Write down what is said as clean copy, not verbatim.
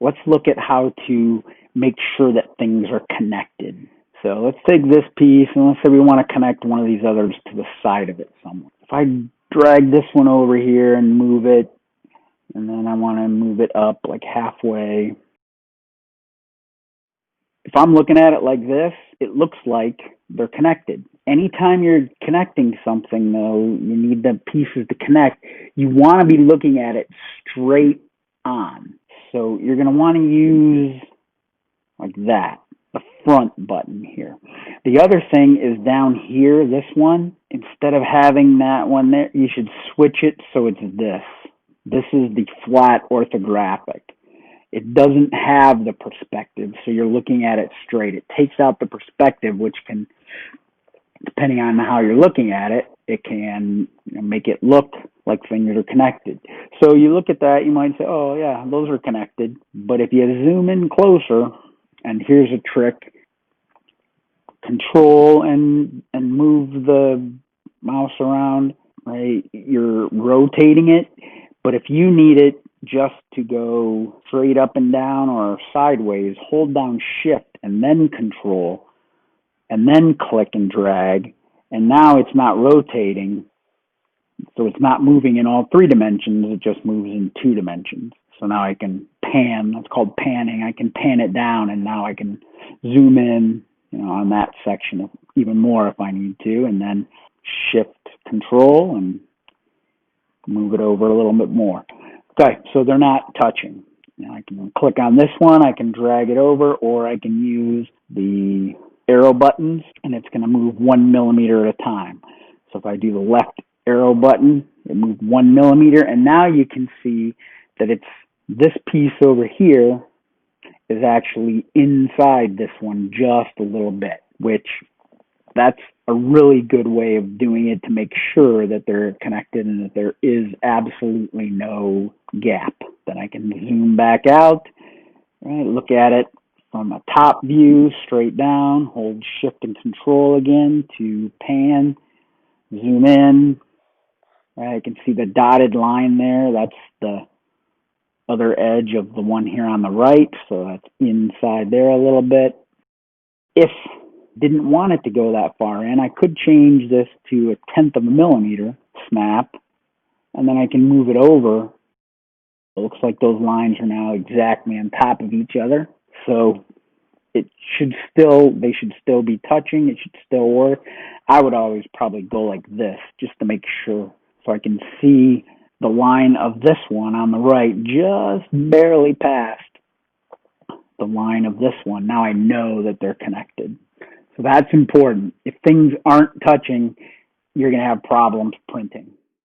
let's look at how to make sure that things are connected. So let's take this piece and let's say we want to connect one of these others to the side of it somewhere. If I drag this one over here and move it, and then I want to move it up like halfway. If I'm looking at it like this, it looks like they're connected. Anytime you're connecting something, though, you need the pieces to connect. You want to be looking at it straight on. So you're going to want to use like that, the front button here. The other thing is down here, this one, instead of having that one there, you should switch it so it's this. This is the flat orthographic. It doesn't have the perspective, so you're looking at it straight. It takes out the perspective, which can, depending on how you're looking at it, it can make it look like fingers are connected. So you look at that, you might say, oh yeah, those are connected. But if you zoom in closer, and here's a trick, control and move the mouse around, right? You're rotating it, but if you need it just to go straight up and down or sideways, hold down shift and then control, and then click and drag, and now it's not rotating, so it's not moving in all 3 dimensions, it just moves in 2 dimensions. So now I can pan, that's called panning, I can pan it down, and now I can zoom in, on that section even more if I need to, and then shift control and move it over a little bit more. Okay, so they're not touching. Now I can click on this one, I can drag it over, or I can use the arrow buttons, and it's going to move 1 millimeter at a time. So if I do the left arrow button, it moves 1 millimeter, and now you can see that it's this piece over here is actually inside this one just a little bit, which that's a really good way of doing it to make sure that they're connected and that there is absolutely no gap. Then I can zoom back out, right, look at it from a top view straight down, hold shift and control again to pan, zoom in, right, I can see the dotted line there, that's the other edge of the one here on the right, so that's inside there a little bit. If didn't want it to go that far in, I could change this to 1/10 of a millimeter snap, and then I can move it over. It looks like those lines are now exactly on top of each other, so they should still be touching, it should still work. I would always probably go like this just to make sure, so I can see the line of this one on the right just barely past the line of this one. Now I know that they're connected. So that's important. If things aren't touching, you're going to have problems printing.